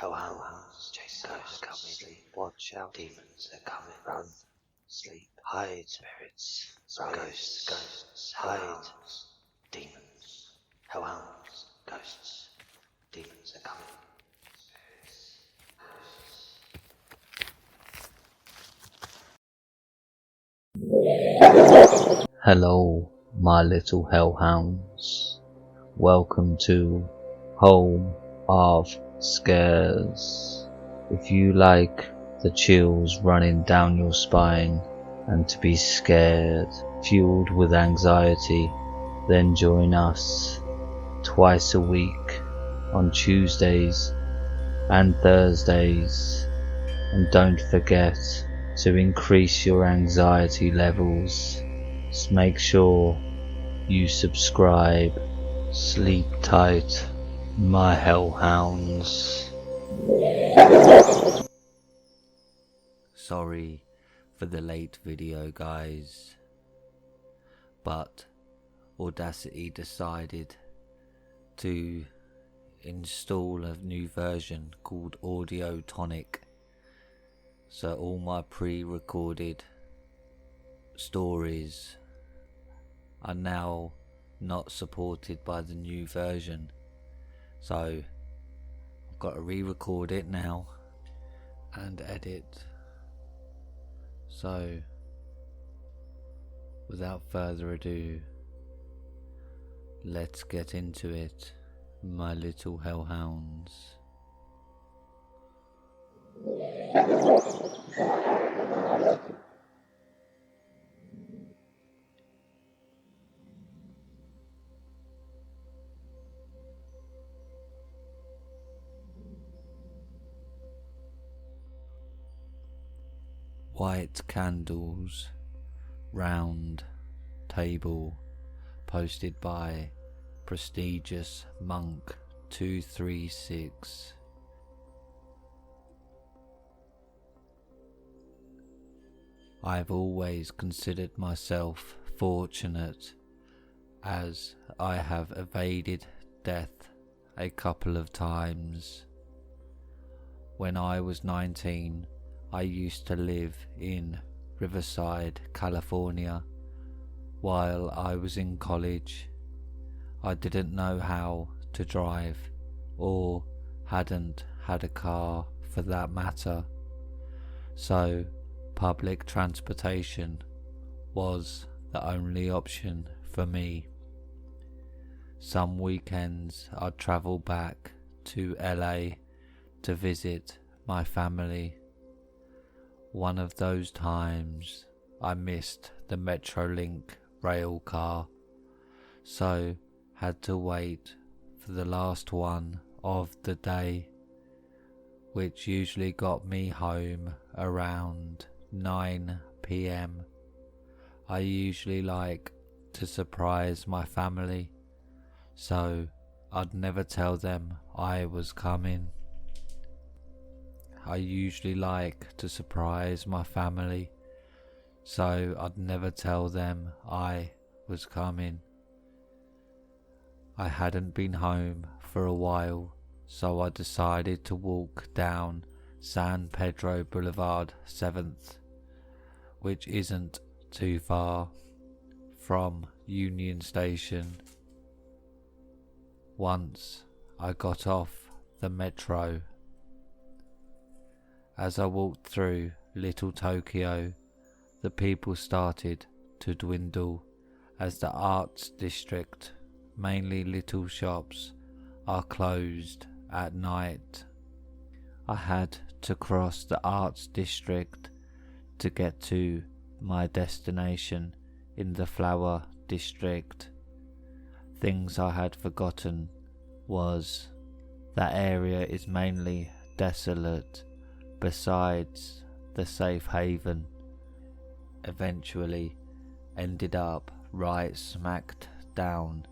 hounds, chase ghosts, come sleep, watch out, demons are coming, run, sleep, hide, spirits, ghosts, hide, demons, hounds, ghosts, demons are coming, spirits, ghosts. Hello, my little hellhounds. Welcome to Home of Scares. If you like the chills running down your spine and to be scared, fueled with anxiety, then join us twice a week on Tuesdays and Thursdays. And don't forget to increase your anxiety levels. Just make sure you subscribe. Sleep tight, my hellhounds. Sorry for the late video, guys, but Audacity decided to install a new version called Audio Tonic, so all my pre-recorded stories are now not supported by the new version, so I've got to re-record it now and edit. So without further ado, let's get into it, my little hellhounds. White candles, round table, posted by prestigious monk 236. I've always considered myself fortunate, as I have evaded death a couple of times. When I was 19, I used to live in Riverside, California. While I was in college, I didn't know how to drive, or hadn't had a car for that matter, so public transportation was the only option for me. Some weekends I'd travel back to LA to visit my family. One of those times I missed the Metrolink rail car, so had to wait for the last one of the day, which usually got me home around 9 PM. I usually like to surprise my family, so I'd never tell them I was coming. I usually like to surprise my family, so I'd never tell them I was coming. I hadn't been home for a while, so I decided to walk down San Pedro Boulevard 7th, which isn't too far from Union Station. Once I got off the metro, as I walked through Little Tokyo, the people started to dwindle, as the arts district, mainly little shops, are closed at night. I had to cross the arts district to get to my destination in the flower district. Things I had forgotten was that area is mainly desolate, besides the safe haven. Eventually ended up right smacked down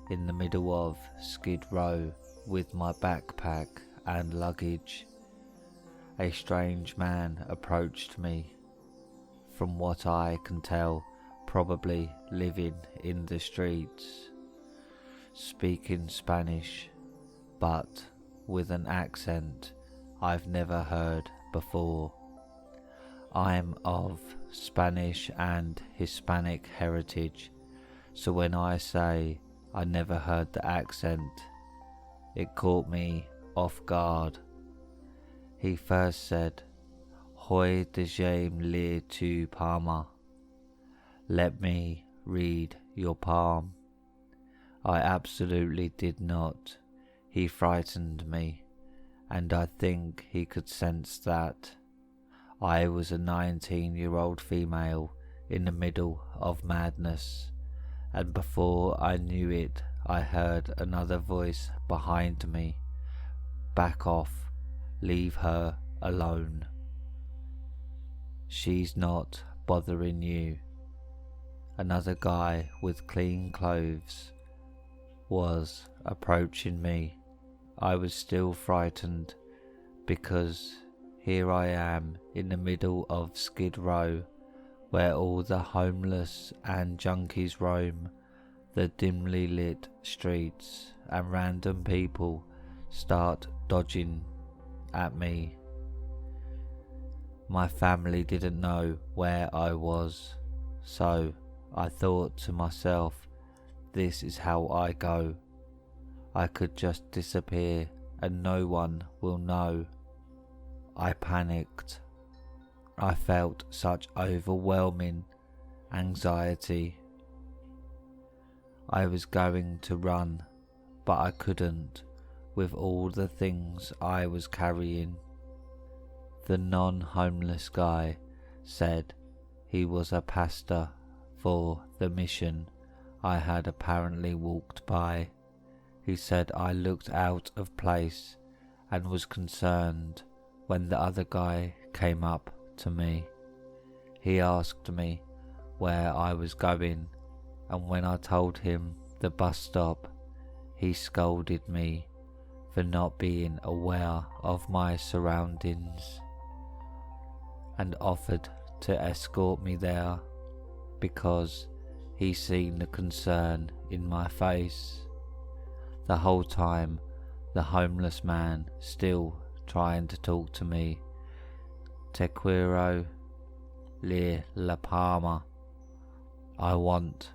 in the middle of Skid Row with my backpack and luggage. A strange man approached me, from what I can tell probably living in the streets, speaking Spanish, but with an accent I've never heard before. I'm of Spanish and Hispanic heritage, so when I say I never heard the accent, it caught me off guard. He first said, "Hoy de jame le tu palma." Let me read your palm. I absolutely did not. He frightened me, and I think he could sense that. I was a 19-year-old female in the middle of madness, and before I knew it, I heard another voice behind me. "Back off, leave her alone. She's not bothering you." Another guy with clean clothes was approaching me. I was still frightened because here I am in the middle of Skid Row, where all the homeless and junkies roam the dimly lit streets, and random people start dodging at me. My family didn't know where I was, so I thought to myself, this is how I go. I could just disappear and no one will know. I panicked. I felt such overwhelming anxiety. I was going to run, but I couldn't with all the things I was carrying. The non-homeless guy said he was a pastor for the mission I had apparently walked by. He said I looked out of place and was concerned when the other guy came up to me. He asked me where I was going, and when I told him the bus stop, he scolded me for not being aware of my surroundings and offered to escort me there because he seen the concern in my face. The whole time, the homeless man still trying to talk to me. "Te quiero leer la palma." I want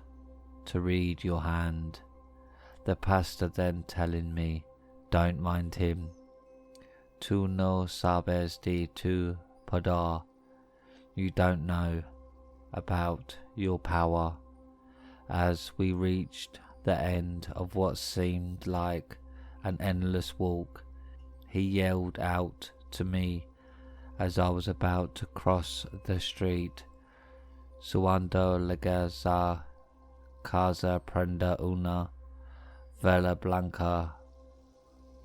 to read your hand. The pastor then telling me, don't mind him. "Tú no sabes de tu poder." You don't know about your power. As we reached the end of what seemed like an endless walk, he yelled out to me as I was about to cross the street, "Suando llegas a casa prenda una vela blanca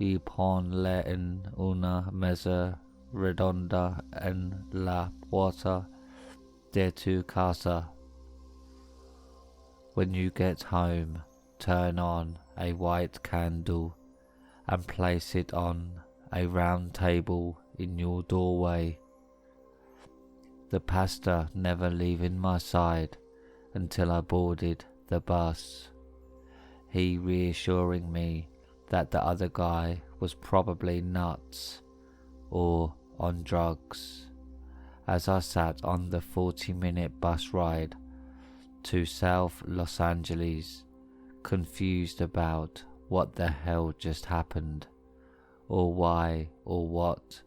y ponle en una mesa redonda en la puerta de tu casa." When you get home, turn on a white candle and place it on a round table in your doorway. The pastor never leaving my side until I boarded the bus, he reassuring me that the other guy was probably nuts or on drugs. As I sat on the 40-minute bus ride to South Los Angeles, confused about what the hell just happened, or why or what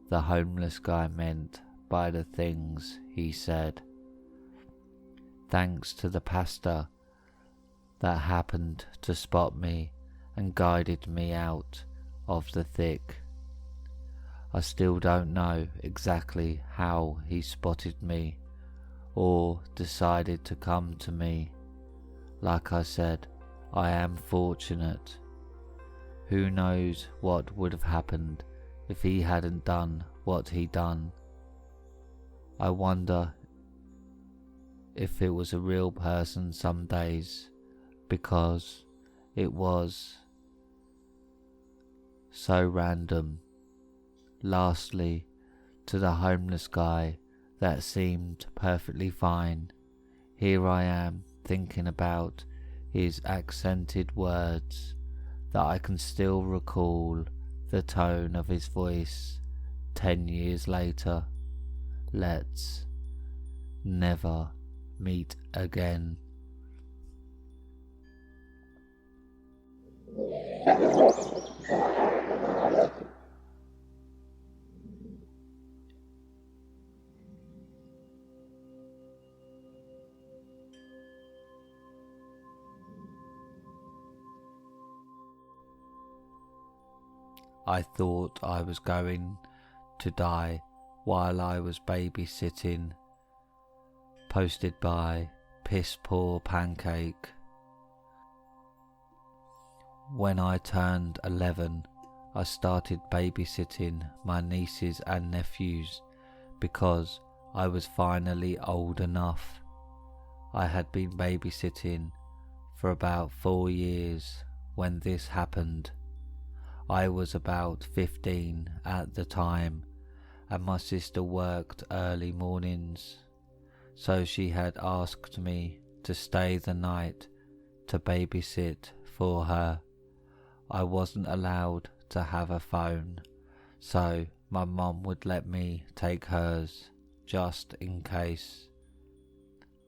the homeless guy meant by the things he said. Thanks to the pastor that happened to spot me and guided me out of the thick. I still don't know exactly how he spotted me or decided to come to me. Like I said, I am fortunate. Who knows what would have happened if he hadn't done what he done. I wonder if it was a real person some days, because it was so random. Lastly, to the homeless guy that seemed perfectly fine, here I am thinking about his accented words, that I can still recall the tone of his voice, 10 years later, let's never meet again. I thought I was going to die while I was babysitting. Posted by Piss Poor Pancake. When I turned 11, I started babysitting my nieces and nephews because I was finally old enough. I had been babysitting for about 4 years when this happened. I was about 15 at the time, and my sister worked early mornings, so she had asked me to stay the night to babysit for her. I wasn't allowed to have a phone, so my mum would let me take hers just in case.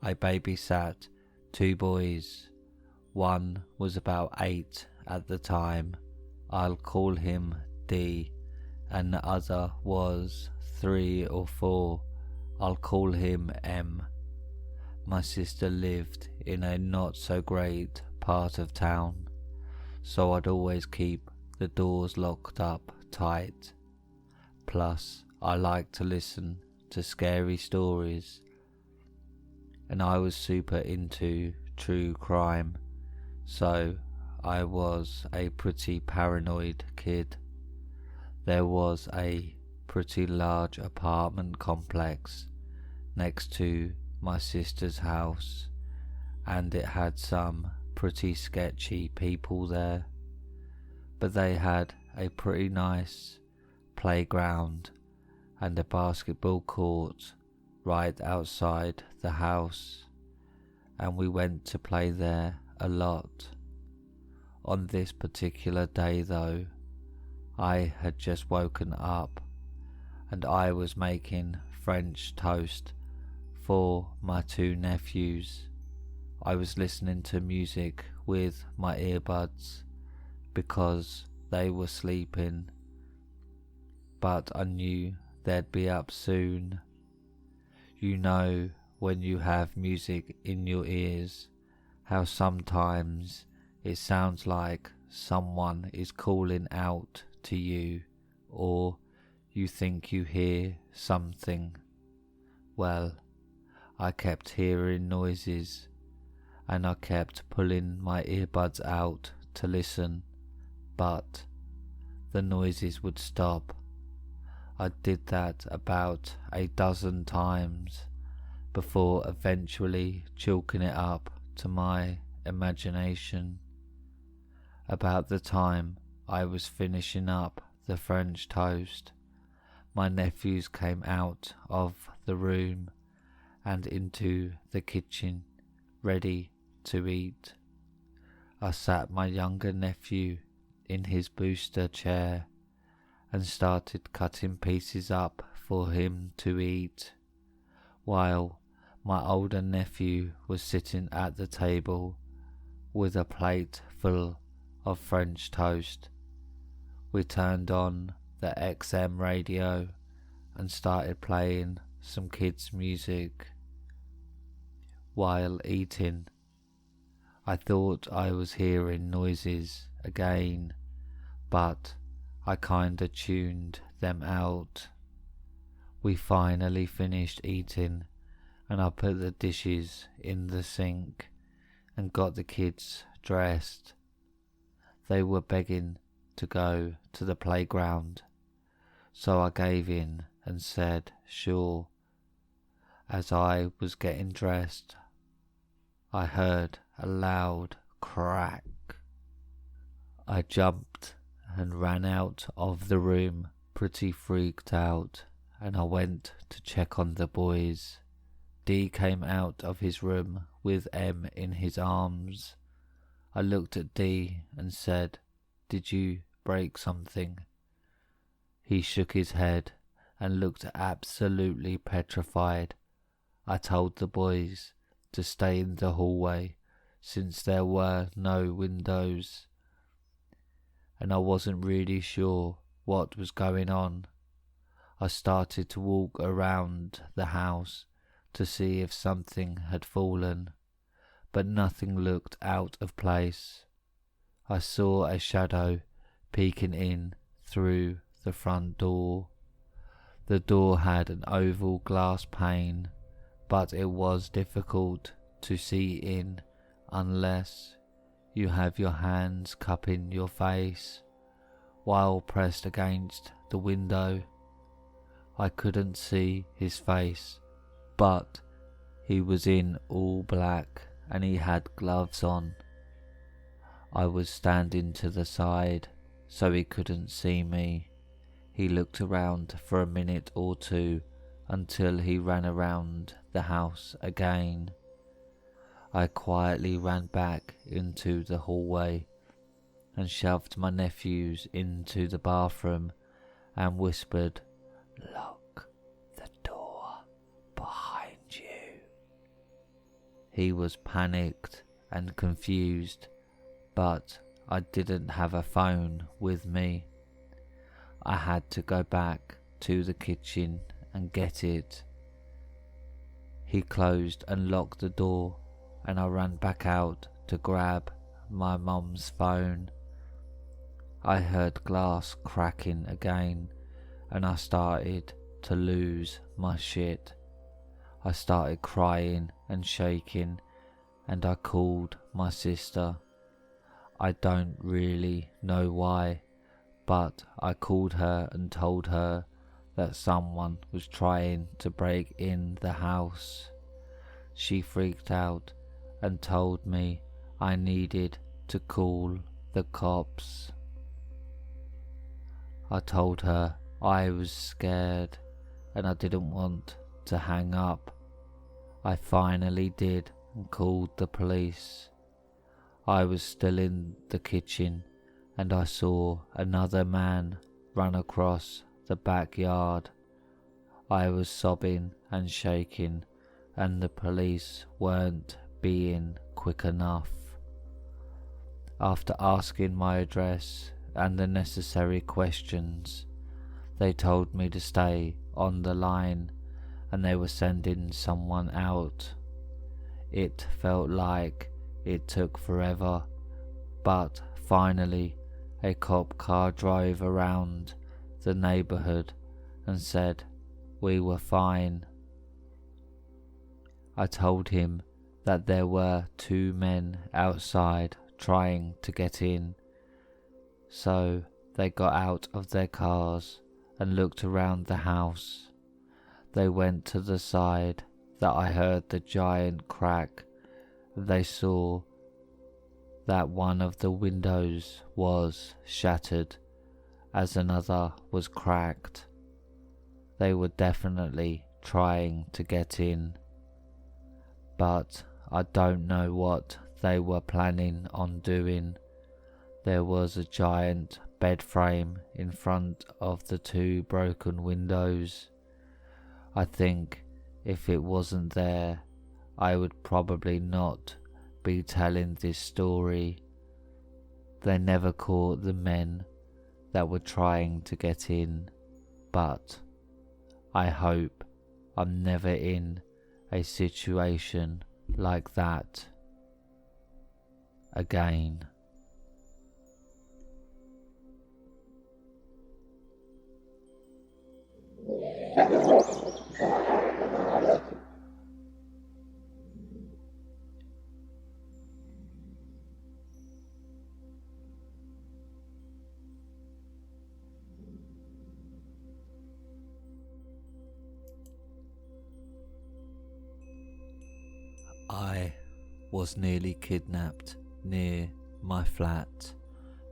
I babysat 2 boys. One was about 8 at the time. I'll call him D, and the other was 3 or 4. I'll call him M. My sister lived in a not so great part of town, so I'd always keep the doors locked up tight. Plus, I like to listen to scary stories, and I was super into true crime, so I was a pretty paranoid kid. There was a pretty large apartment complex next to my sister's house, and it had some pretty sketchy people there, but they had a pretty nice playground and a basketball court right outside the house, and we went to play there a lot. On this particular day though, I had just woken up and I was making French toast for my 2 nephews. I was listening to music with my earbuds because they were sleeping, but I knew they'd be up soon. You know, when you have music in your ears, how sometimes it sounds like someone is calling out to you, or you think you hear something. Well, I kept hearing noises, and I kept pulling my earbuds out to listen, but the noises would stop. I did that about a dozen times before eventually chalking it up to my imagination. About the time I was finishing up the French toast, my nephews came out of the room and into the kitchen, ready to eat. I sat my younger nephew in his booster chair and started cutting pieces up for him to eat, while my older nephew was sitting at the table with a plate full of French toast. We turned on the XM radio and started playing some kids' music while eating. I thought I was hearing noises again, but I kinda tuned them out. We finally finished eating, and I put the dishes in the sink and got the kids dressed. They were begging to go to the playground, so I gave in and said sure. As I was getting dressed, I heard a loud crack. I jumped and ran out of the room pretty freaked out, and I went to check on the boys. D came out of his room with M in his arms. I looked at D and said, "Did you break something?" He shook his head and looked absolutely petrified. I told the boys to stay in the hallway since there were no windows, and I wasn't really sure what was going on. I started to walk around the house to see if something had fallen, but nothing looked out of place. I saw a shadow peeking in through the front door. The door had an oval glass pane, but it was difficult to see in unless you have your hands cupping your face while pressed against the window. I couldn't see his face, but he was in all black and he had gloves on. I was standing to the side so he couldn't see me. He looked around for a minute or two until he ran around the house again. I quietly ran back into the hallway and shoved my nephews into the bathroom and whispered, "Lock the door behind you." He was panicked and confused, but I didn't have a phone with me. I had to go back to the kitchen and get it. He closed and locked the door, and I ran back out to grab my mum's phone. I heard glass cracking again, and I started to lose my shit. I started crying and shaking, and I called my sister. I don't really know why, but I called her and told her that someone was trying to break in the house. She freaked out and told me I needed to call the cops. I told her I was scared and I didn't want to hang up. I finally did and called the police. I was still in the kitchen and I saw another man run across the backyard. I was sobbing and shaking, and the police weren't being quick enough. After asking my address and the necessary questions, they told me to stay on the line and they were sending someone out. It felt like it took forever, but finally a cop car drove around the neighbourhood and said we were fine. I told him that there were 2 men outside trying to get in, so they got out of their cars and looked around the house. They went to the side that I heard the giant crack. They saw that one of the windows was shattered as another was cracked. They were definitely trying to get in, but I don't know what they were planning on doing. There was a giant bed frame in front of the 2 broken windows. I think if it wasn't there, I would probably not be telling this story. They never caught the men that were trying to get in, but I hope I'm never in a situation like that again. I was nearly kidnapped near my flat,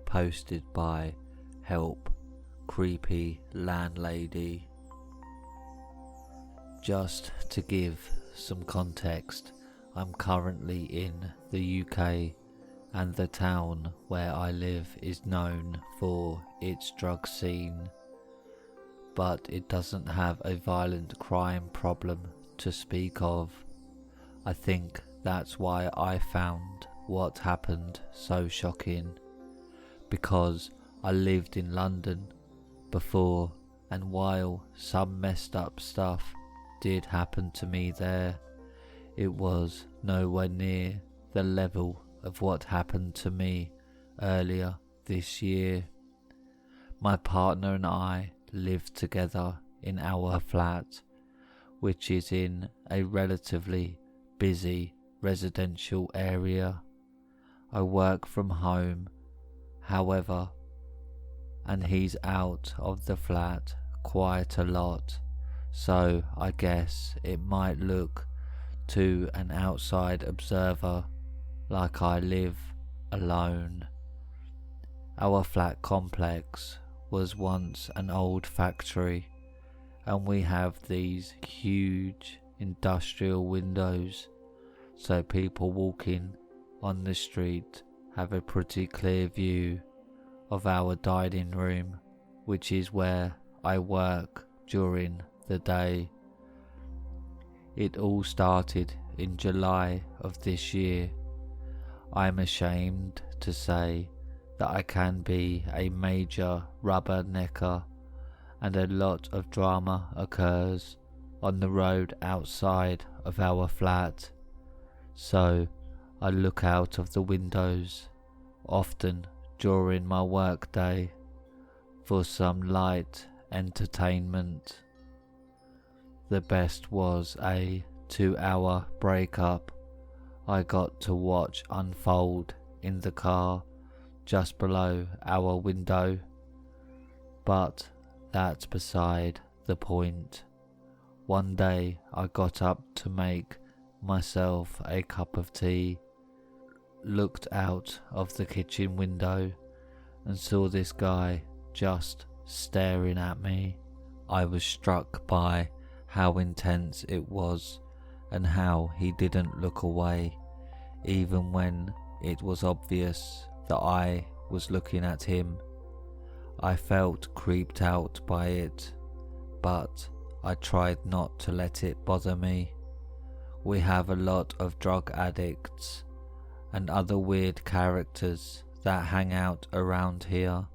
posted by Help Creepy Landlady. Just to give some context, I'm currently in the UK and the town where I live is known for its drug scene. but it doesn't have a violent crime problem to speak of. I think that's why I found what happened so shocking, because I lived in London before, and while some messed up stuff did happen to me there, it was nowhere near the level of what happened to me earlier this year. My partner and I live together in our flat, which is in a relatively busy residential area. I work from home, however, and he's out of the flat quite a lot, so I guess it might look to an outside observer like I live alone. Our flat complex was once an old factory, and we have these huge industrial windows, so people walking on the street have a pretty clear view of our dining room, which is where I work during the day. It all started in July of this year. I'm ashamed to say that I can be a major rubbernecker, and a lot of drama occurs on the road outside of our flat, so I look out of the windows often during my work day for some light entertainment. The best was a 2-hour breakup I got to watch unfold in the car just below our window, but that's beside the point. One day I got up to make myself a cup of tea, looked out of the kitchen window and saw this guy just staring at me. I was struck by how intense it was and how he didn't look away, even when it was obvious that I was looking at him. I felt creeped out by it, but I tried not to let it bother me. We have a lot of drug addicts and other weird characters that hang out around here,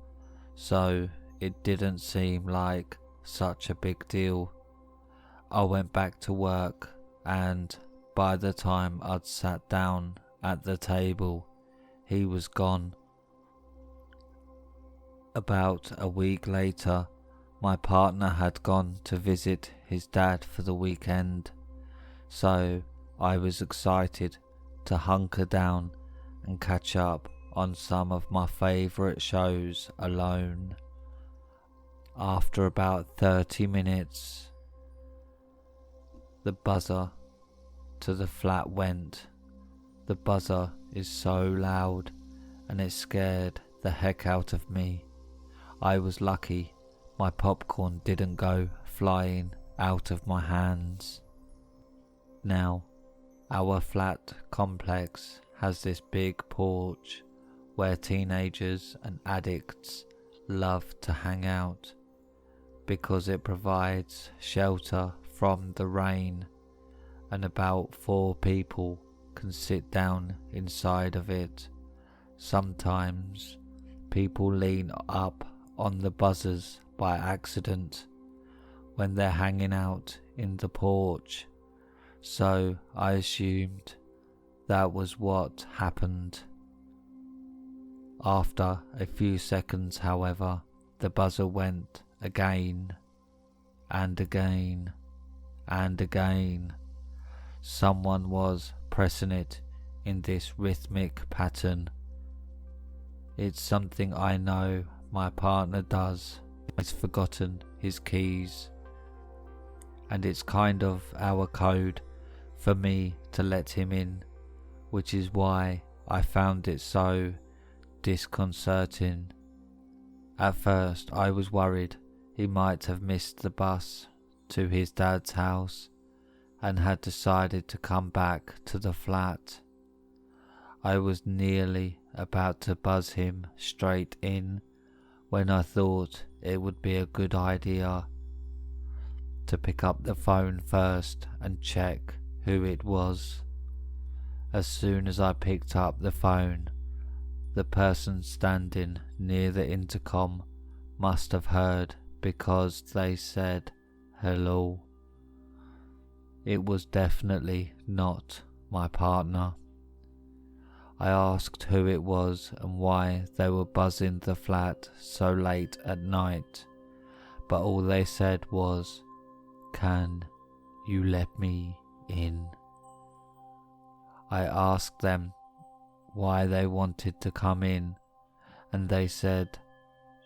so it didn't seem like such a big deal. I went back to work, and by the time I'd sat down at the table, he was gone. About a week later, my partner had gone to visit his dad for the weekend, so I was excited to hunker down and catch up on some of my favourite shows alone. After about 30 minutes, the buzzer to the flat went. The buzzer is so loud and it scared the heck out of me. I was lucky my popcorn didn't go flying out of my hands. Now, our flat complex has this big porch where teenagers and addicts love to hang out because it provides shelter from the rain, and about 4 people can sit down inside of it. Sometimes people lean up on the buzzers by accident when they're hanging out in the porch, so I assumed that was what happened. After a few seconds, however, the buzzer went again and again and again. Someone was pressing it in this rhythmic pattern. It's something I know my partner does. He's forgotten his keys, and it's kind of our code for me to let him in, which is why I found it so disconcerting. At first I was worried he might have missed the bus to his dad's house and had decided to come back to the flat. I was nearly about to buzz him straight in when I thought it would be a good idea to pick up the phone first and check who it was. As soon as I picked up the phone, the person standing near the intercom must have heard because they said hello. It was definitely not my partner. I asked who it was and why they were buzzing the flat so late at night, but all they said was, "Can you let me in?" I asked them why they wanted to come in, and they said,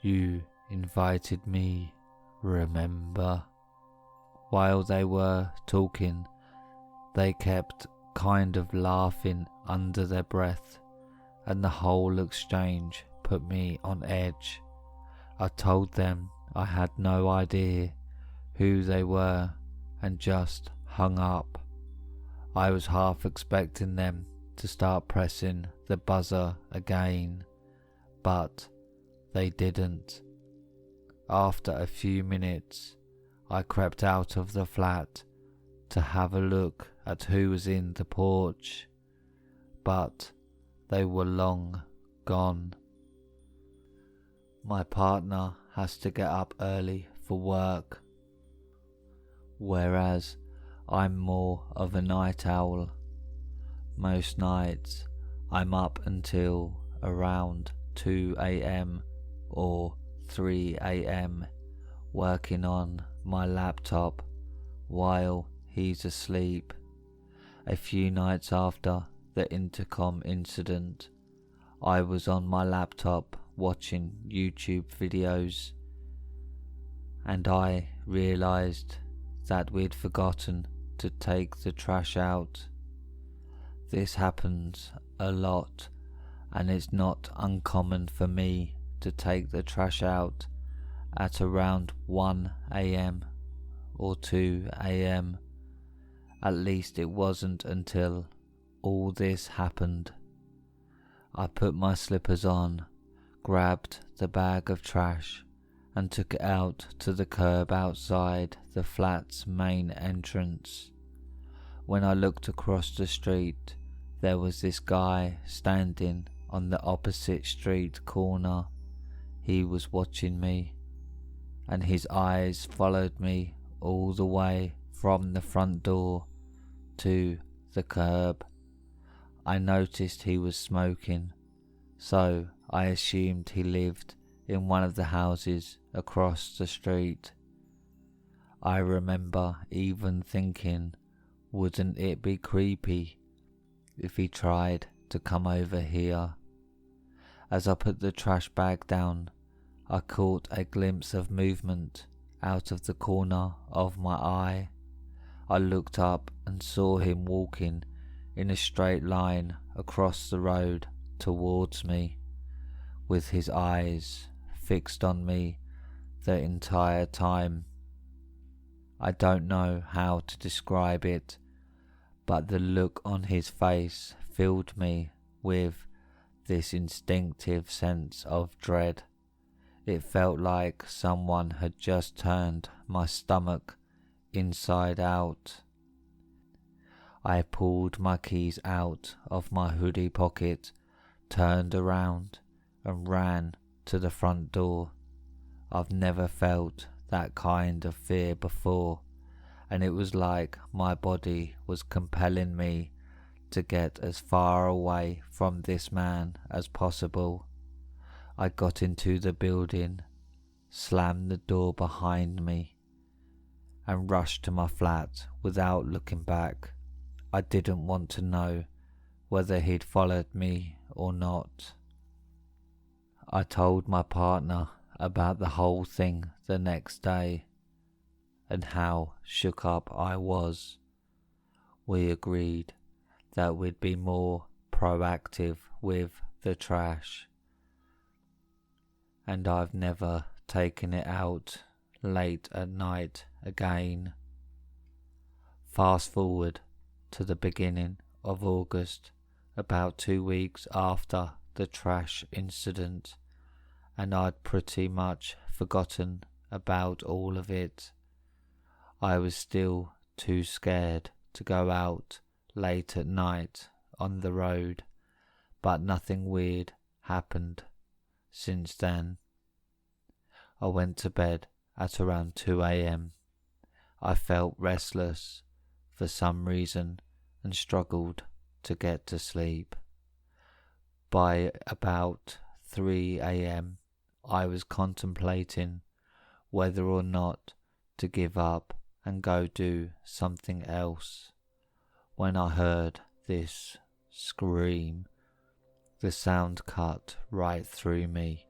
"You invited me, remember?" While they were talking, they kept kind of laughing under their breath, and the whole exchange put me on edge. I told them I had no idea who they were and just hung up. I was half expecting them to start pressing the buzzer again, but they didn't. After a few minutes, I crept out of the flat to have a look at who was in the porch, but they were long gone. My partner has to get up early for work, whereas I'm more of a night owl. Most nights I'm up until around 2 a.m. or 3 a.m. working on my laptop while he's asleep. A few nights after the intercom incident, I was on my laptop watching YouTube videos, and I realised that we'd forgotten to take the trash out. This happens a lot, and it's not uncommon for me to take the trash out at around 1 a.m. or 2 a.m. At least it wasn't until all this happened. I put my slippers on, grabbed the bag of trash, and took it out to the curb outside the flat's main entrance. When I looked across the street, there was this guy standing on the opposite street corner. He was watching me, and his eyes followed me all the way from the front door to the curb. I noticed he was smoking, so I assumed he lived in one of the houses across the street. I remember even thinking, wouldn't it be creepy if he tried to come over here? As I put the trash bag down, I caught a glimpse of movement out of the corner of my eye. I looked up and saw him walking in a straight line across the road towards me, with his eyes fixed on me the entire time. I don't know how to describe it, but the look on his face filled me with this instinctive sense of dread. It felt like someone had just turned my stomach inside out. I pulled my keys out of my hoodie pocket, turned around and ran to the front door. I've never felt that kind of fear before, and it was like my body was compelling me to get as far away from this man as possible. I got into the building, slammed the door behind me, and rushed to my flat without looking back. I didn't want to know whether he'd followed me or not. I told my partner about the whole thing the next day and how shook up I was. We agreed that we'd be more proactive with the trash, and I've never taken it out late at night again. Fast forward to the beginning of August, about 2 weeks after the trash incident, and I'd pretty much forgotten about all of it. I was still too scared to go out late at night on the road, but nothing weird happened since then. I went to bed at around 2 a.m. I felt restless for some reason and struggled to get to sleep. By about 3 a.m. I was contemplating whether or not to give up and go do something else when I heard this scream. The sound cut right through me.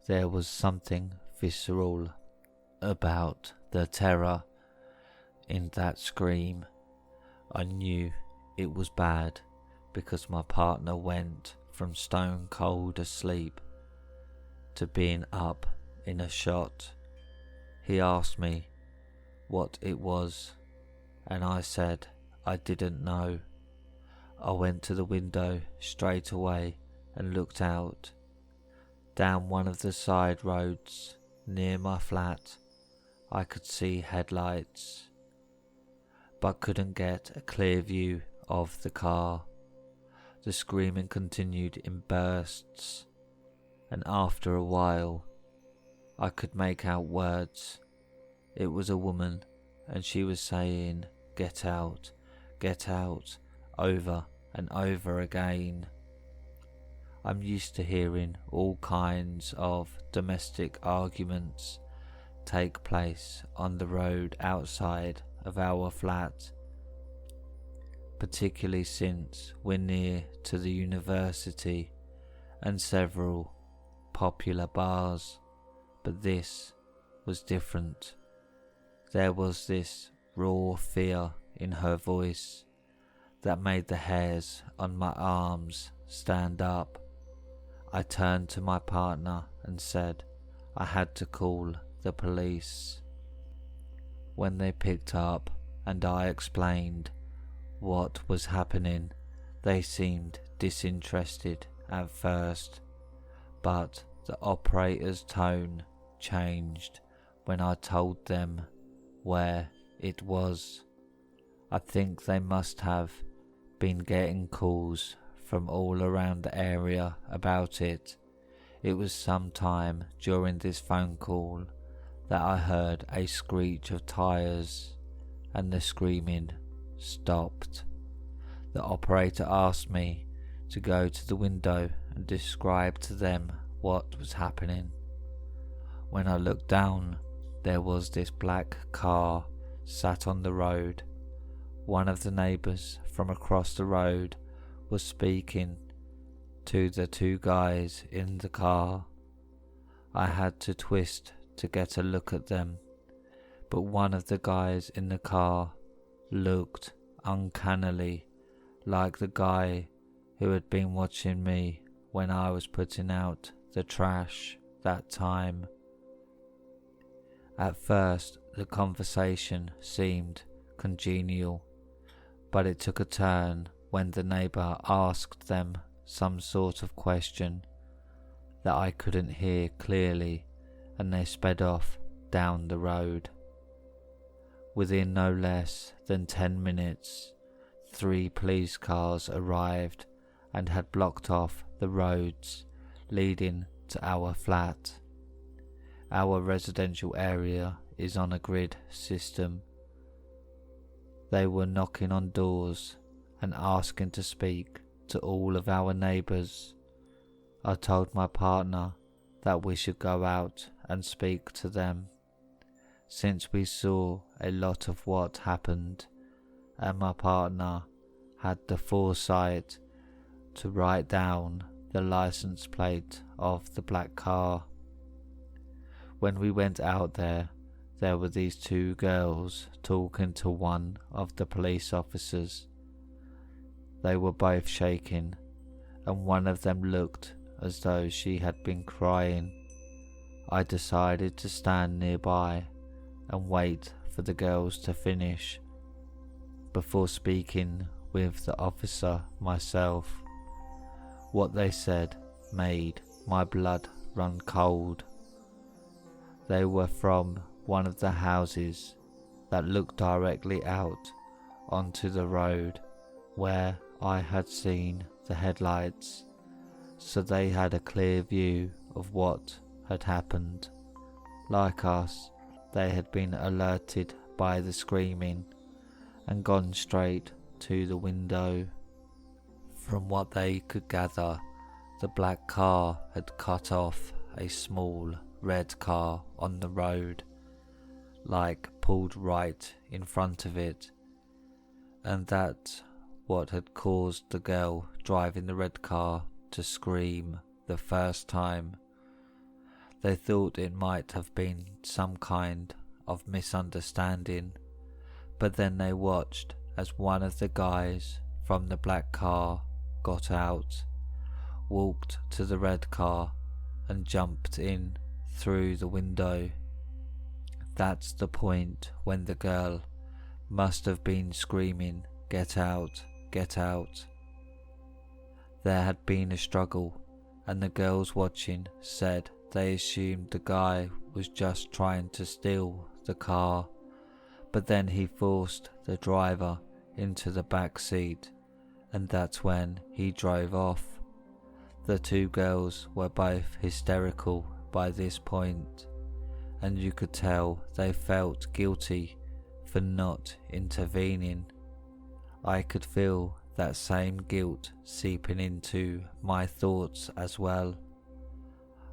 There was something visceral about the terror in that scream. I knew it was bad because my partner went from stone cold asleep to being up in a shot. He asked me what it was, and I said I didn't know. I went to the window straight away and looked out. Down one of the side roads near my flat, I could see headlights, but couldn't get a clear view of the car. The screaming continued in bursts, and after a while, I could make out words. It was a woman, and she was saying, get out, over and over again. I'm used to hearing all kinds of domestic arguments take place on the road outside of our flat, particularly since we're near to the university and several popular bars, but this was different. There was this raw fear in her voice that made the hairs on my arms stand up. I turned to my partner and said I had to call the police. When they picked up and I explained what was happening, they seemed disinterested at first, but the operator's tone changed when I told them where it was. I think they must have been getting calls from all around the area about it. It was sometime during this phone call that I heard a screech of tyres and the screaming stopped. The operator asked me to go to the window and describe to them what was happening. When I looked down, there was this black car sat on the road. One of the neighbours from across the road was speaking to the two guys in the car. I had to twist to get a look at them, but one of the guys in the car looked uncannily like the guy who had been watching me when I was putting out the trash that time. At first, the conversation seemed congenial, but it took a turn when the neighbour asked them some sort of question that I couldn't hear clearly, and they sped off down the road. Within no less than 10 minutes, 3 police cars arrived and had blocked off the roads leading to our flat. Our residential area is on a grid system. They were knocking on doors and asking to speak to all of our neighbours. I told my partner that we should go out and speak to them, since we saw a lot of what happened, and my partner had the foresight to write down the license plate of the black car. When we went out there were these 2 girls talking to one of the police officers. They were both shaking, and one of them looked as though she had been crying. I decided to stand nearby and wait for the girls to finish before speaking with the officer myself. What they said made my blood run cold. They were from one of the houses that looked directly out onto the road where I had seen the headlights, so they had a clear view of what had happened. Like us, they had been alerted by the screaming and gone straight to the window. From what they could gather, the black car had cut off a small red car on the road, like pulled right in front of it, and that's what had caused the girl driving the red car to scream the first time. They thought it might have been some kind of misunderstanding, but then they watched as one of the guys from the black car got out, walked to the red car and jumped in through the window. That's the point when the girl must have been screaming, "Get out, get out." There had been a struggle, and the girls watching said they assumed the guy was just trying to steal the car, but then he forced the driver into the back seat, and that's when he drove off. The two girls were both hysterical by this point, and you could tell they felt guilty for not intervening. I could feel that same guilt seeping into my thoughts as well.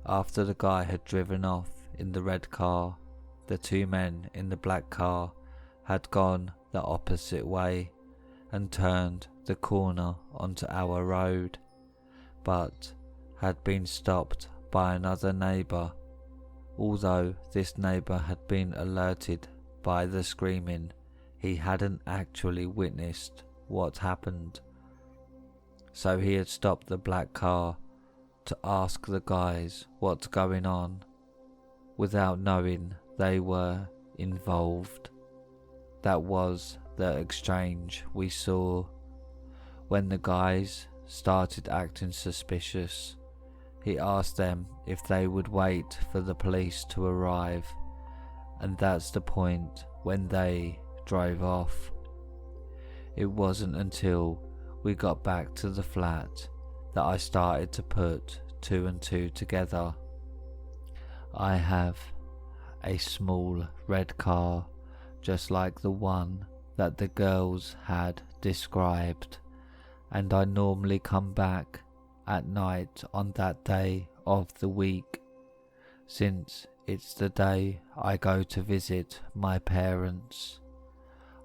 After the guy had driven off in the red car, the two men in the black car had gone the opposite way and turned the corner onto our road, but had been stopped by another neighbour. Although this neighbour had been alerted by the screaming, he hadn't actually witnessed what happened, so he had stopped the black car to ask the guys what's going on, without knowing they were involved. That was the exchange we saw. When the guys started acting suspicious, he asked them if they would wait for the police to arrive, and that's the point when they drove off. It wasn't until we got back to the flat that I started to put two and two together. I have a small red car just like the one that the girls had described, and I normally come back at night on that day of the week, since it's the day I go to visit my parents.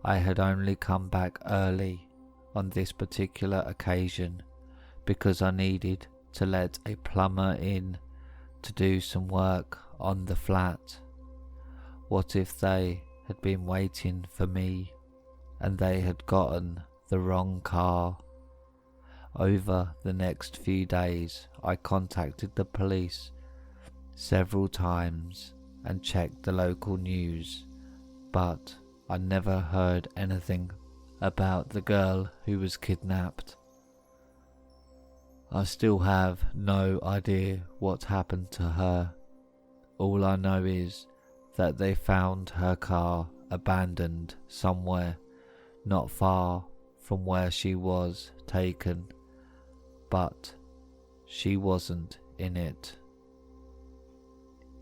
I had only come back early on this particular occasion because I needed to let a plumber in to do some work on the flat. What if they had been waiting for me and they had gotten the wrong car? Over the next few days, I contacted the police several times and checked the local news, but I never heard anything about the girl who was kidnapped. I still have no idea what happened to her. All I know is that they found her car abandoned somewhere not far from where she was taken, but she wasn't in it.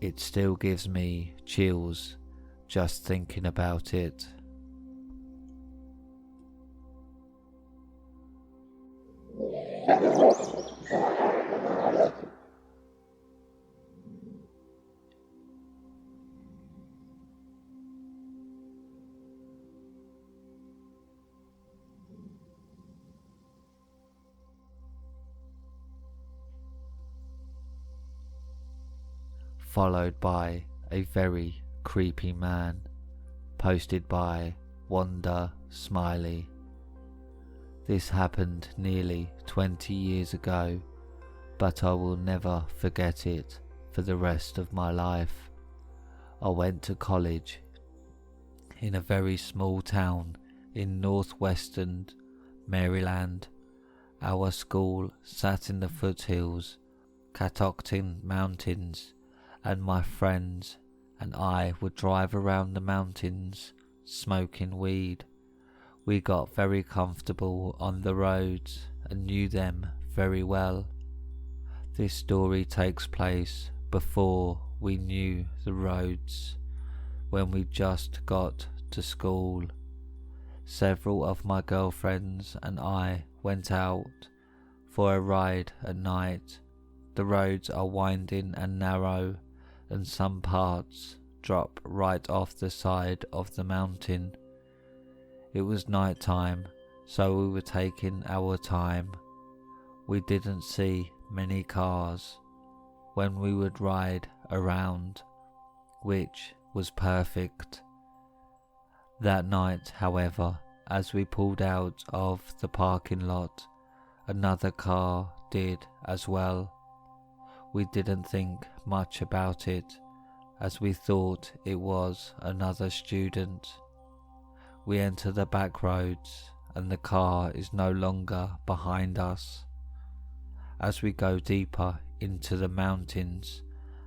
It still gives me chills just thinking about it. Followed by a very creepy man, posted by Wanda Smiley. This happened nearly 20 years ago, but I will never forget it for the rest of my life. I went to college in a very small town in northwestern Maryland. Our school sat in the foothills, Catoctin Mountains, and my friends and I would drive around the mountains smoking weed. We got very comfortable on the roads and knew them very well. This story takes place before we knew the roads, when we just got to school. Several of my girlfriends and I went out for a ride at night. The roads are winding and narrow, and some parts drop right off the side of the mountain. It was night time, so we were taking our time. We didn't see many cars when we would ride around, which was perfect. That night, however, as we pulled out of the parking lot, another car did as well. We didn't think much about it, as we thought it was another student. We enter the back roads and the car is no longer behind us. As we go deeper into the mountains,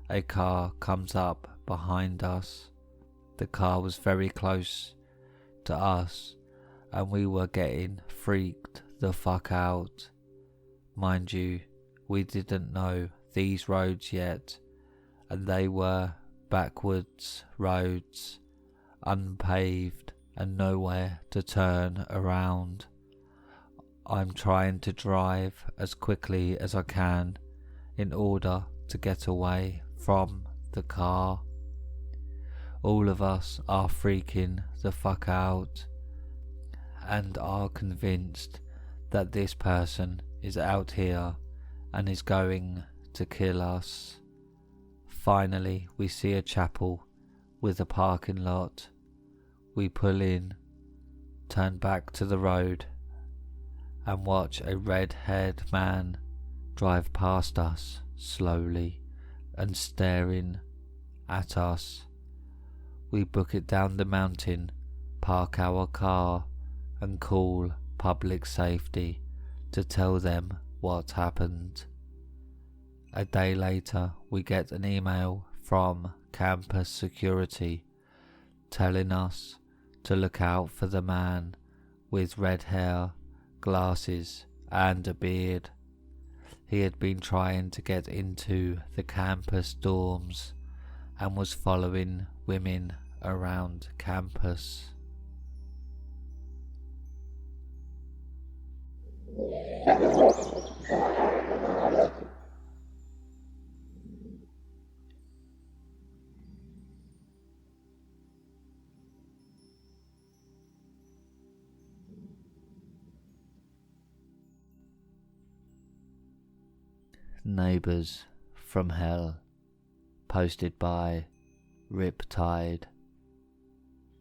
a car comes up behind us. The car was very close to us and we were getting freaked the fuck out. Mind you, we didn't know these roads yet, and they were backwards roads, unpaved and nowhere to turn around. I'm trying to drive as quickly as I can in order to get away from the car. All of us are freaking the fuck out and are convinced that this person is out here and is going to kill us. Finally, we see a chapel with a parking lot. We pull in, turn back to the road, and watch a red-haired man drive past us slowly and staring at us. We book it down the mountain, park our car, and call public safety to tell them what happened. A day later, we get an email from campus security telling us to look out for the man with red hair, glasses and a beard. He had been trying to get into the campus dorms and was following women around campus. Neighbours from Hell, posted by Riptide.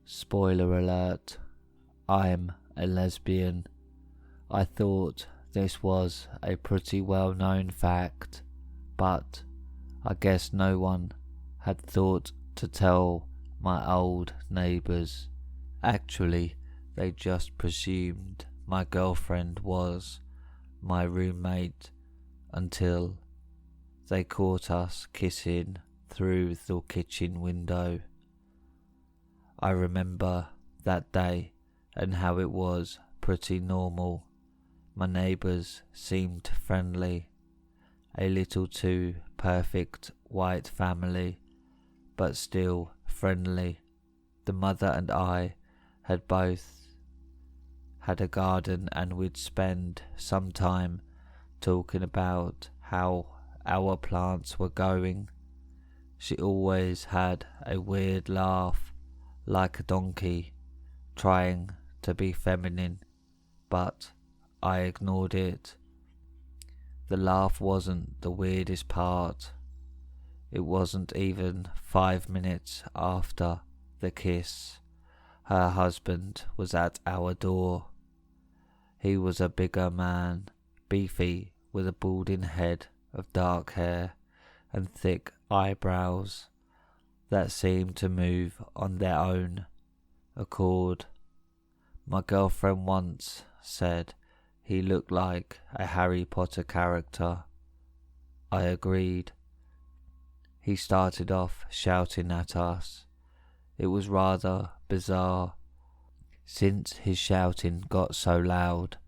Spoiler alert, I'm a lesbian. I thought this was a pretty well known fact, but I guess no one had thought to tell my old neighbours. Actually, they just presumed my girlfriend was my roommate until they caught us kissing through the kitchen window. I remember that day and how it was pretty normal. My neighbours seemed friendly, a little too perfect white family, but still friendly. The mother and I had both had a garden and we'd spend some time talking about how our plants were going. She always had a weird laugh, like a donkey, trying to be feminine, but I ignored it. The laugh wasn't the weirdest part. It wasn't even 5 minutes after the kiss. Her husband was at our door. He was a bigger man, beefy, with a balding head of dark hair and thick eyebrows that seemed to move on their own accord. My girlfriend once said he looked like a Harry Potter character. I agreed. He started off shouting at us. It was rather bizarre Since his shouting got so loud,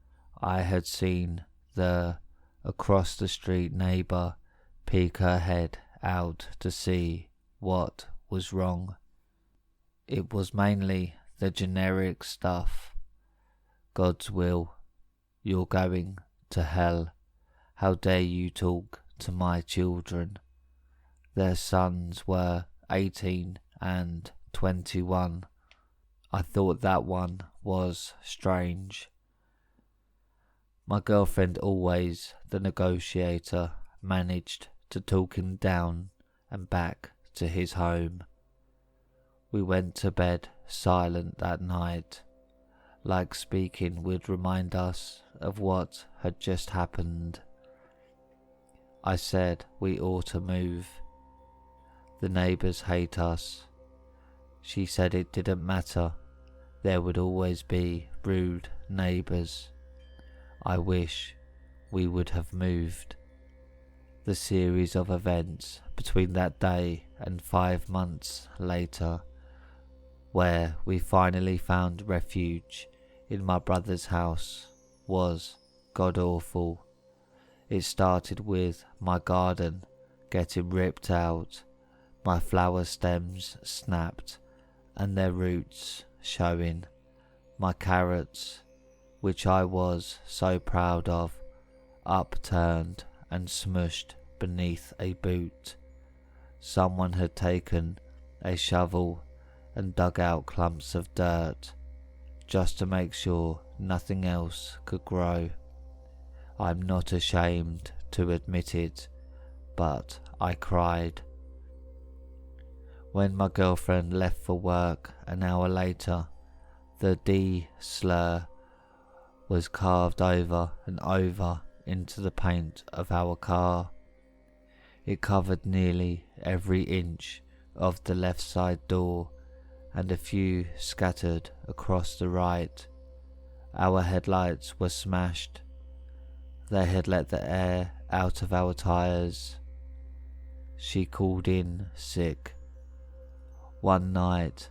I had seen the across the street neighbour peek her head out to see what was wrong. It was mainly the generic stuff. God's will, you're going to hell. How dare you talk to my children? Their sons were 18 and 21. I thought that one was strange. My girlfriend, always the negotiator, managed to talk him down and back to his home. We went to bed silent that night, like speaking would remind us of what had just happened. I said we ought to move. The neighbours hate us. She said it didn't matter. There would always be rude neighbours. I wish we would have moved. The series of events between that day and 5 months later, where we finally found refuge in my brother's house, was god-awful. It started with my garden getting ripped out, my flower stems snapped and their roots showing, my carrots, which I was so proud of, upturned and smushed beneath a boot. Someone had taken a shovel and dug out clumps of dirt, just to make sure nothing else could grow. I'm not ashamed to admit it, but I cried. When my girlfriend left for work an hour later, the D slur was carved over and over into the paint of our car. It covered nearly every inch of the left side door and a few scattered across the right. Our headlights were smashed. They had let the air out of our tyres. She called in sick. One night,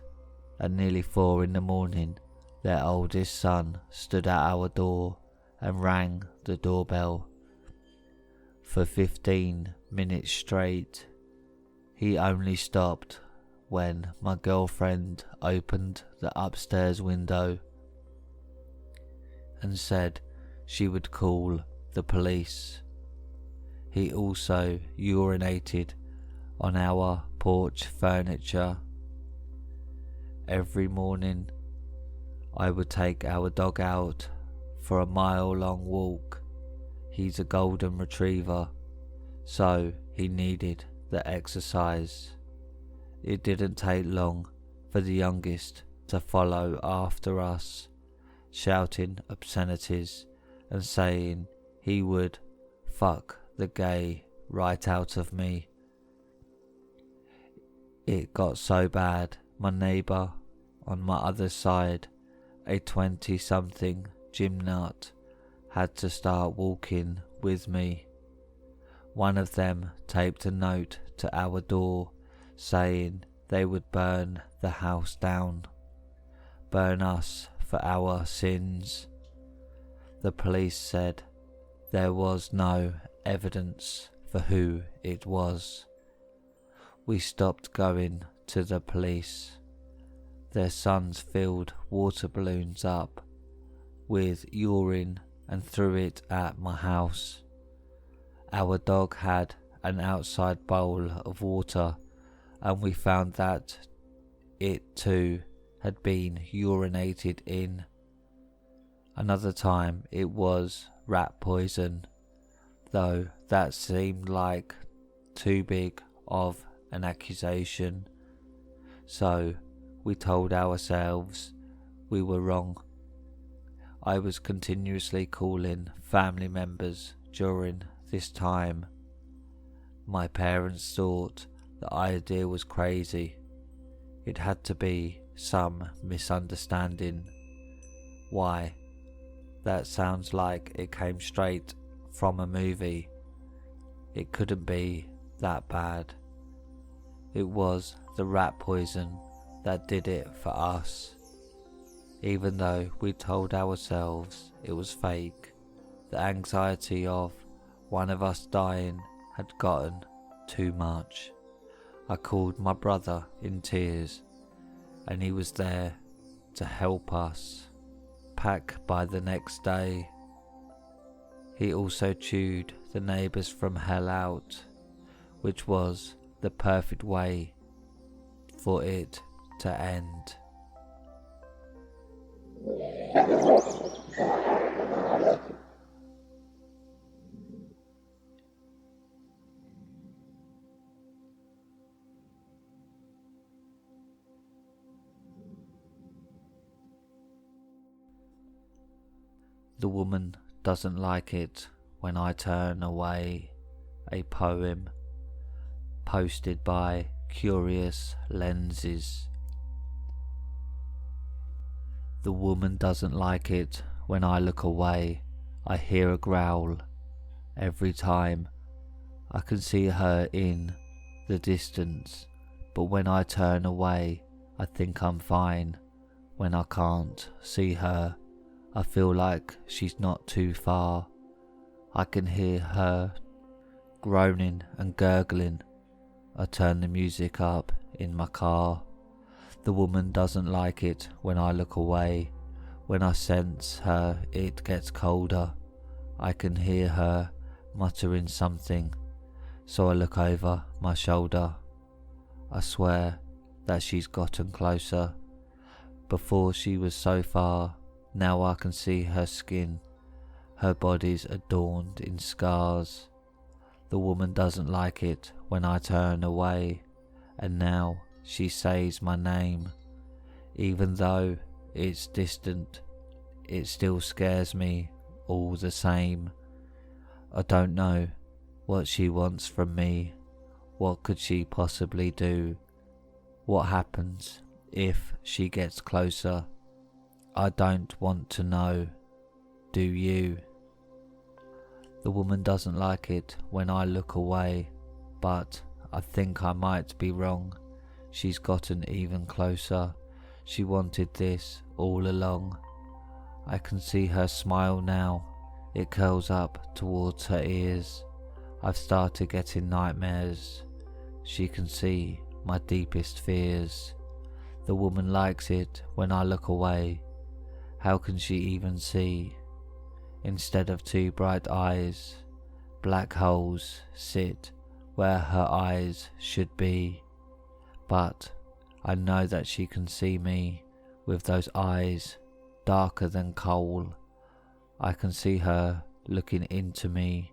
at nearly 4 a.m, their oldest son stood at our door and rang the doorbell. For 15 minutes straight, he only stopped when my girlfriend opened the upstairs window and said she would call the police. He also urinated on our porch furniture. Every morning, I would take our dog out for a mile-long walk. He's a golden retriever, so he needed the exercise. It didn't take long for the youngest to follow after us, shouting obscenities and saying he would fuck the gay right out of me. It got so bad, my neighbour on my other side, a 20-something gym nut, had to start walking with me. One of them taped a note to our door saying they would burn the house down, burn us for our sins. The police said there was no evidence for who it was. We stopped going to the police. Their sons filled water balloons up with urine and threw it at my house. Our dog had an outside bowl of water, and we found that it too had been urinated in. Another time it was rat poison, though that seemed like too big of an accusation, so we told ourselves we were wrong. I was continuously calling family members during this time. My parents thought the idea was crazy. It had to be some misunderstanding. Why? That sounds like it came straight from a movie. It couldn't be that bad. It was the rat poison that did it for us. even though we told ourselves it was fake. The anxiety of one of us dying had gotten too much. I called my brother in tears, and he was there to help us pack by the next day. He also chewed the neighbours from hell out, which was the perfect way for it to end. The woman doesn't like it when I turn away. A poem posted by Curious Lenses. The woman doesn't like it when I look away. I hear a growl every time. I can see her in the distance, but when I turn away, I think I'm fine. When I can't see her, I feel like she's not too far. I can hear her groaning and gurgling. I turn the music up in my car. The woman doesn't like it when I look away. When I sense her, it gets colder. I can hear her muttering something, so I look over my shoulder. I swear that she's gotten closer. Before she was so far, now I can see her skin. Her body's adorned in scars. The woman doesn't like it when I turn away, and now she says my name. Even though it's distant, it still scares me all the same. I don't know what she wants from me. What could she possibly do? What happens if she gets closer? I don't want to know. Do you? The woman doesn't like it when I look away, but I think I might be wrong. She's gotten even closer. She wanted this all along. I can see her smile now. It curls up towards her ears. I've started getting nightmares. She can see my deepest fears. The woman likes it when I look away. How can she even see? Instead of two bright eyes, black holes sit where her eyes should be. But I know that she can see me with those eyes darker than coal. I can see her looking into me.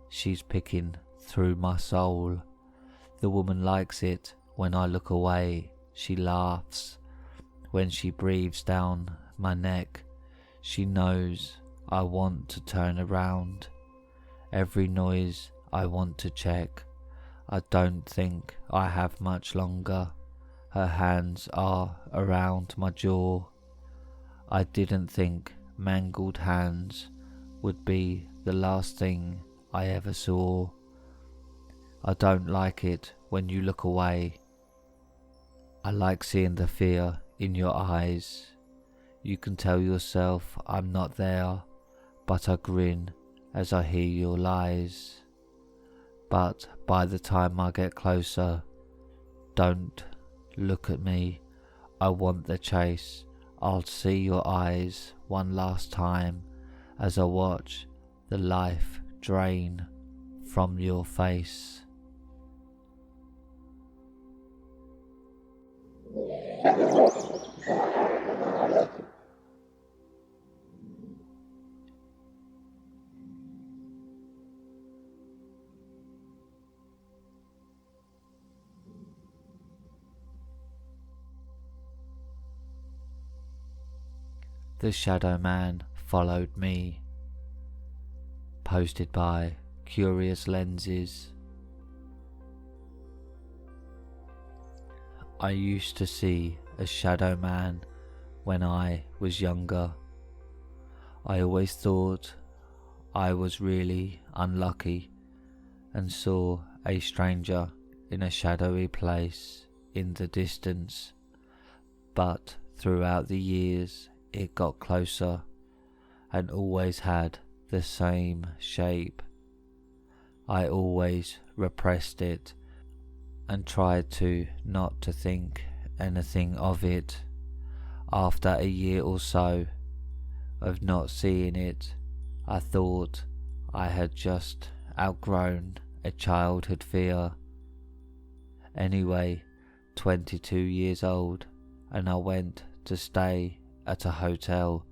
She's picking through my soul. The woman likes it when I look away. She laughs when she breathes down my neck. She knows I want to turn around. Every noise I want to check. I don't think I have much longer. Her hands are around my jaw. I didn't think mangled hands would be the last thing I ever saw. I don't like it when you look away. I like seeing the fear in your eyes. You can tell yourself I'm not there, but I grin as I hear your lies. But by the time I get closer, don't look at me. I want the chase. I'll see your eyes one last time as I watch the life drain from your face. The Shadow Man Followed Me. Posted by Curious Lenses. I used to see a shadow man when I was younger. I always thought I was really unlucky and saw a stranger in a shadowy place in the distance. But throughout the years, it got closer and always had the same shape. I always repressed it and tried to not to think anything of it. After a year or so of not seeing it, I thought I had just outgrown a childhood fear. Anyway, 22 years old, and I went to stay at a hotel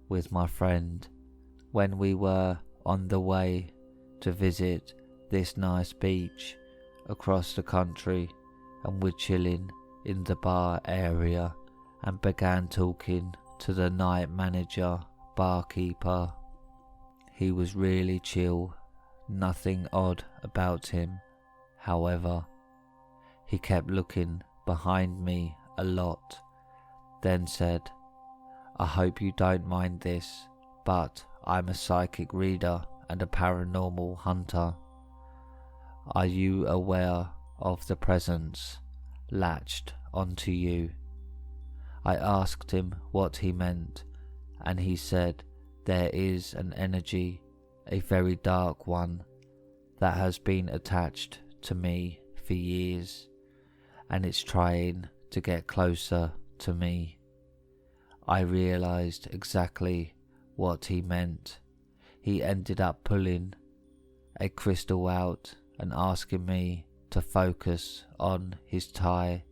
with my friend. When we were on the way to visit this nice beach across the country, and we're chilling in the bar area and began talking to the night manager, barkeeper. He was really chill, nothing odd about him. However, he kept looking behind me a lot, then said, "I hope you don't mind this, but I'm a psychic reader and a paranormal hunter. Are you aware of the presence latched onto you?" I asked him what he meant, and he said there is an energy, a very dark one, that has been attached to me for years, and it's trying to get closer to me. I realized exactly what he meant. He ended up pulling a crystal out and asking me to focus on his tie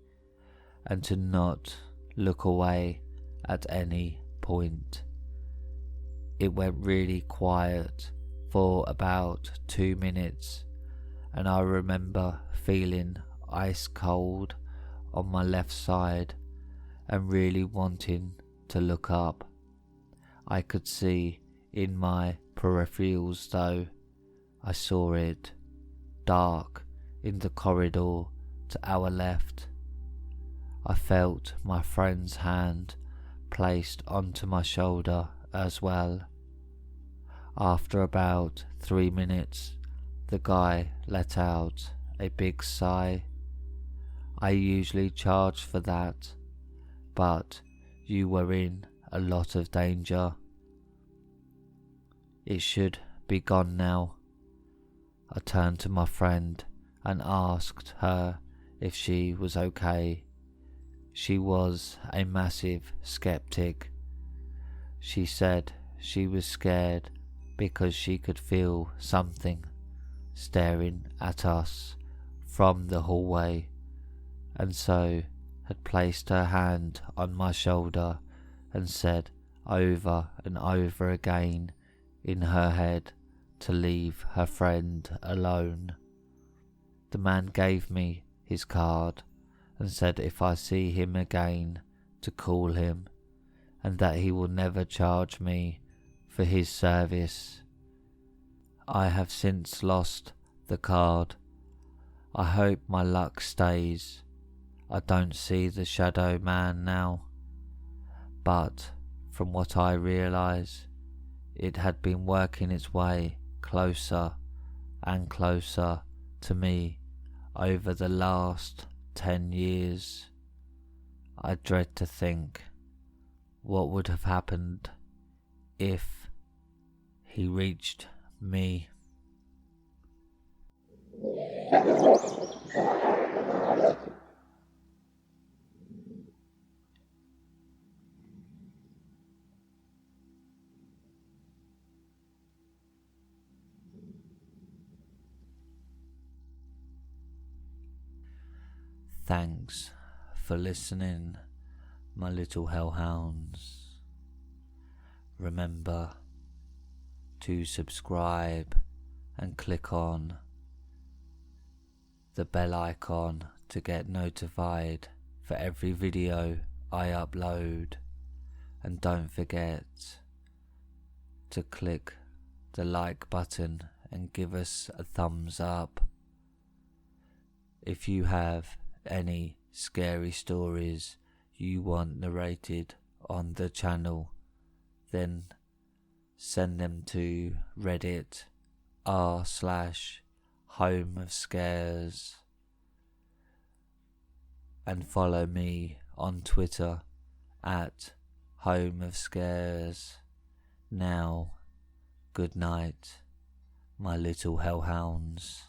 and to not look away at any point. It went really quiet for about 2 minutes, and I remember feeling ice cold on my left side and really wanting to look up. I could see in my peripherals though. I saw it dark in the corridor to our left. I felt my friend's hand placed onto my shoulder as well. After about 3 minutes, the guy let out a big sigh. I usually charge for that, but you were in a lot of danger. It should be gone now. I turned to my friend and asked her if she was okay. She was a massive skeptic. She said she was scared because she could feel something staring at us from the hallway, and so had placed her hand on my shoulder and said over and over again in her head to leave her friend alone. The man gave me his card and said if I see him again to call him, and that he will never charge me for his service. I have since lost the card. I hope my luck stays. I don't see the shadow man now, but from what I realise, it had been working its way closer and closer to me over the last 10 years. I dread to think what would have happened if he reached me. Thanks for listening, my little hellhounds. Remember to subscribe and click on the bell icon to get notified for every video I upload, and don't forget to click the like button and give us a thumbs up. If you have any scary stories you want narrated on the channel, then send them to Reddit r/homeofscares, and follow me on Twitter at home of scares. Now, good night, my little hellhounds.